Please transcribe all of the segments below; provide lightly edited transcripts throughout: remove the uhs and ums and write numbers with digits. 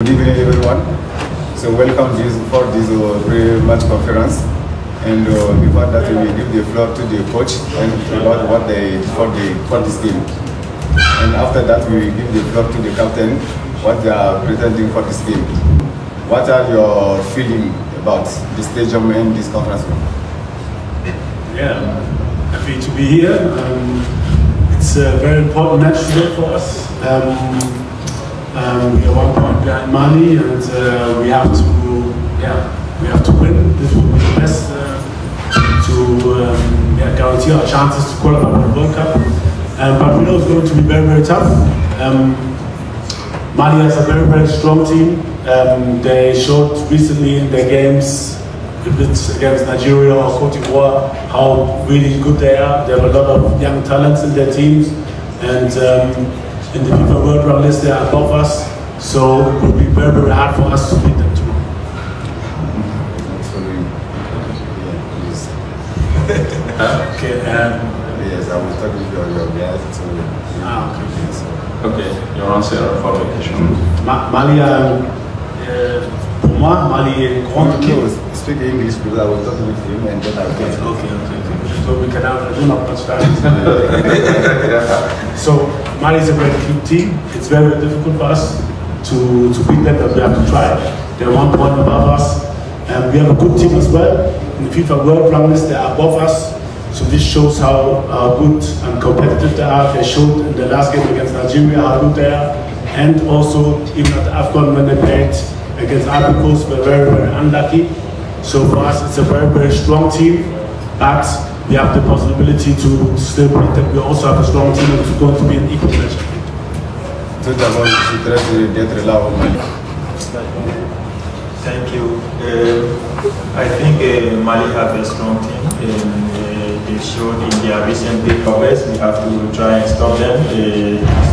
Good evening, everyone. So welcome for this pre-match conference. And before that, we will give the floor to the coach and about what they for this game. And after that, we will give the floor to the captain what they are presenting for this game. What are your feelings about the stadium and this conference room? Yeah, happy to be here. It's a very important match today for us. We are 1 point behind Mali, and we have to win. This will be the best to guarantee our chances to qualify for the World Cup. But we know it's going to be very, very tough. Mali has a very, very strong team. They showed recently in their games against Nigeria or Cote d'Ivoire how really good they are. They have a lot of young talents in their teams, and in the FIFA World Rank list they are above us, so it will be very, very hard for us to beat them tomorrow. Okay. Yes, I was talking to your guys. Okay, your answer for the question. Mali, pour moi, Mali est une grande équipe. Speak English because I was talking with him and then I Okay. So we can do not much time. So Mali is a very good team. It's very difficult for us to beat them, but we have to try. They're 1 point above us, and we have a good team as well. In the FIFA World Rank list, they are above us. So this shows how good and competitive they are. They showed in the last game against Nigeria how good they are, and also even at the AFCON when they played against Ivory Coast, we're very, very unlucky. So for us, it's a very, very strong team, but we have the possibility to still beat them. We also have a strong team, and it's going to be an equal match. Tout d'abord, je suis très heureux d'être là au Mali. Thank you. I think Mali have a strong team. They showed in their recent big covers. We have to try and stop them,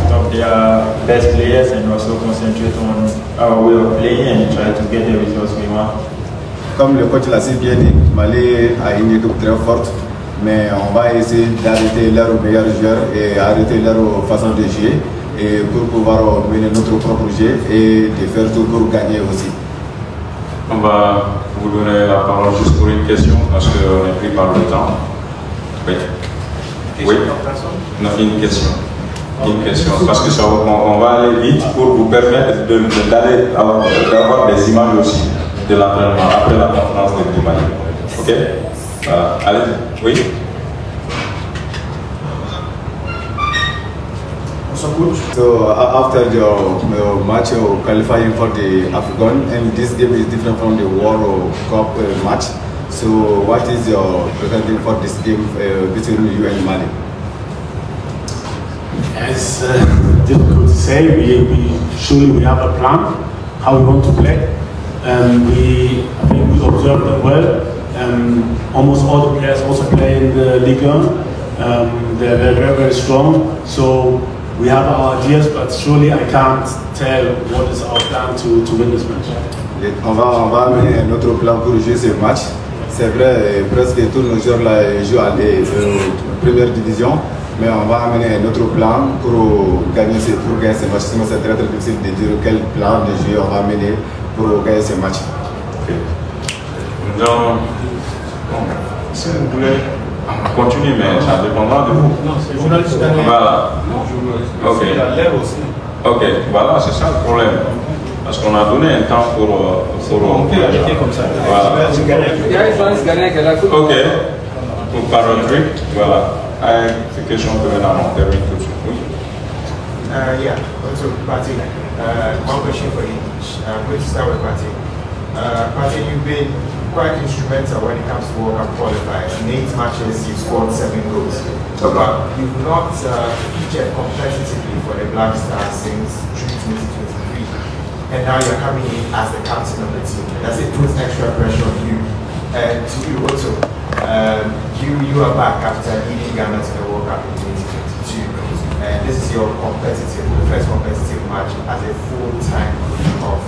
stop their best players, and also concentrate on our way of playing and try to get the results we want. Comme le coach l'a si bien dit, Mali a une équipe très forte, mais on va essayer d'arrêter leurs meilleurs joueurs et arrêter leur façon de jouer et pour pouvoir mener notre propre jeu et de faire tout pour gagner aussi. On va vous donner la parole juste pour une question parce qu'on est pris par le temps. Oui. Oui. Non, une question. Une question. Parce que on va aller vite pour vous permettre d'avoir des images aussi de l'entraînement après la conférence de Mali. Ok? Allez. Oui. So after the match qualifying for the AFCON, and this game is different from the World Cup match. So what is your presenting for this game between you and Mali? It's difficult to say. We have a plan how we want to play. I think we observe them well. Almost all the players also play in the Ligue 1. They're very, very strong. So we have our ideas, but surely I can't tell what is our plan to win this match. On va amener notre plan pour jouer ce match. C'est vrai, presque tous nos joueurs là jouent à la première division, mais on va amener notre plan pour gagner ce match. Sinon, c'est très difficile de dire quel plan de jeu on va amener pour gagner ce match. Okay. Donc, si vous voulez continuer, mais ça dépendra de vous. Non, c'est journaliste gagné. Voilà. Ok. Ok, voilà, c'est ça le problème. Parce qu'on a donné un temps pour on peut arrêter comme ça. Voilà. Ok. Pour parler de truc, voilà. C'est question que maintenant on termine tout de suite. Oui. Yeah, also Pati, one question for English. I'm going to start with Pati. Pati, you've been quite instrumental when it comes to World Cup qualifiers. In 8 matches, you've scored 7 goals. But you've not featured competitively for the Black Stars since June 2023. And now you're coming in as the captain of the team. Does it put extra pressure on you? And to you also, you are back after leading Ghana to the World Cup in 2022. And this is your the first competitive match as a full-time coach of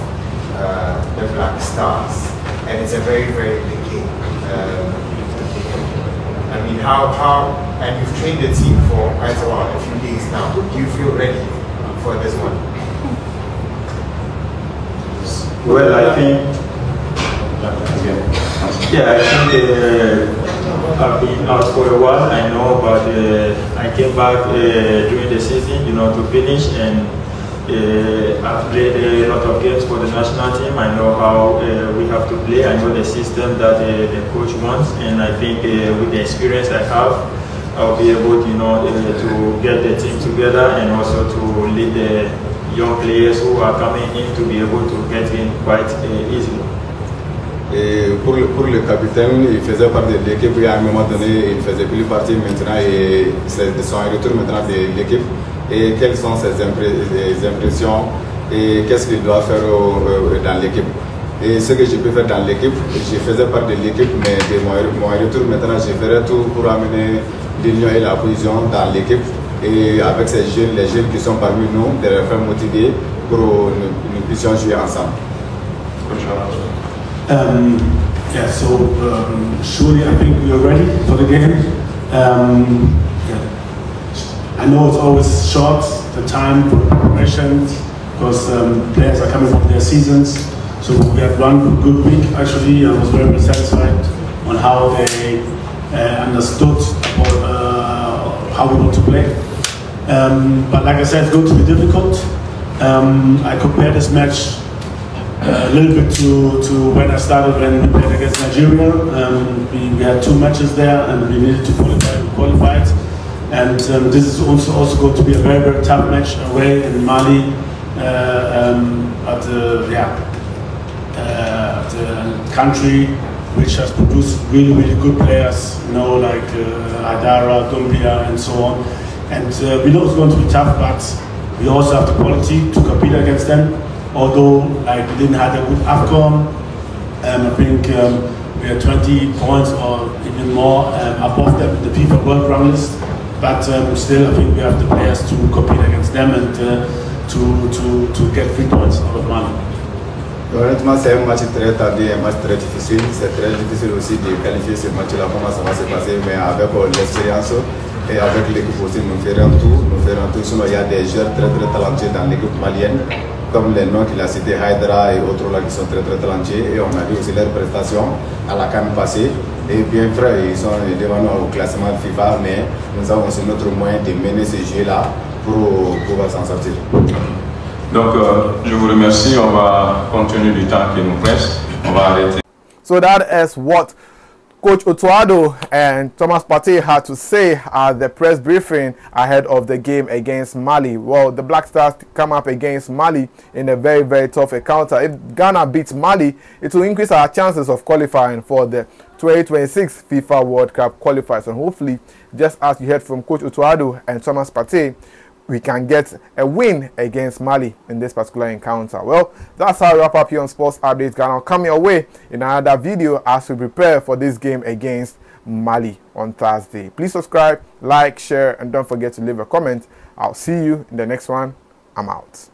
the Black Stars. And it's a very, very big game. I mean, and you've trained the team for quite a while, a few days now. Do you feel ready for this one? Well, I think, yeah, I think I've been out for a while, I know, but I came back during the season, you know, to finish, and I've played a lot of games for the national team. I know how we have to play. I know the system that the coach wants, and I think with the experience I have, I'll be able, you know, to get the team together and also to lead the young players who are coming in to be able to get in quite easily. Et pour le capitaine, il faisait partie de l'équipe et à un moment donné, il faisait plus partie maintenant et c'est de son retour maintenant de l'équipe. Et quelles sont ses impressions et qu'est-ce qu'il doit faire dans l'équipe. Et ce que je peux faire dans l'équipe, je faisais partie de l'équipe, mais de mon retour maintenant, je ferai tout pour amener l'union et la cohésion dans l'équipe. Et avec ces jeunes, les jeunes qui sont parmi nous, de les faire motiver pour que nous puissions jouer ensemble. Yeah, so surely I think we are ready for the game. I know it's always short, the time for preparation, because players are coming from their seasons. So we had one good week actually. I was very satisfied on how they understood about how we want to play. But like I said, it's going to be difficult. I compared this match a little bit to when I started when we played against Nigeria. We had 2 matches there and we needed to qualify. We qualified. And this is also going to be a very, very tough match away in Mali. At the country which has produced really, really good players, you know, like Adara, Dumbia, and so on. And we know it's going to be tough, but we also have the quality to compete against them. Although like we didn't have a good AFCON, I think we had 20 points or even more above the FIFA World Rank list. But still, I think we have the players to compete against them and to get 3 points out of Mali. Honnêtement, c'est un match très tendu, un match très difficile. C'est très difficile aussi de qualifier ce match-là, comment ça va se passer, mais avec l'expérience et avec l'équipe aussi, nous ferons tout. Sinon, il y a des joueurs très talentueux dans l'équipe malienne, comme les noms qu'il a cités, Haidara et autres là qui sont très talentueux. Et on a vu aussi leurs prestations à la CAN passée. Et bien vrai, ils sont devant nous au classement FIFA, mais nous avons aussi notre moyen de mener ces jeux-là pour pouvoir s'en sortir. Donc, je vous remercie. On va continuer du temps qui nous reste. On va arrêter. So that is what Coach Otuado and Thomas Partey had to say at the press briefing ahead of the game against Mali. Well, the Black Stars come up against Mali in a very, very tough encounter. If Ghana beats Mali, it will increase our chances of qualifying for the 2026 FIFA World Cup qualifiers. And hopefully, just as you heard from Coach Otuado and Thomas Partey, we can get a win against Mali in this particular encounter. Well, that's how we wrap up here on Sports Updates Ghana. I'll come your way in another video as we prepare for this game against Mali on Thursday. Please subscribe, like, share, and don't forget to leave a comment. I'll see you in the next one. I'm out.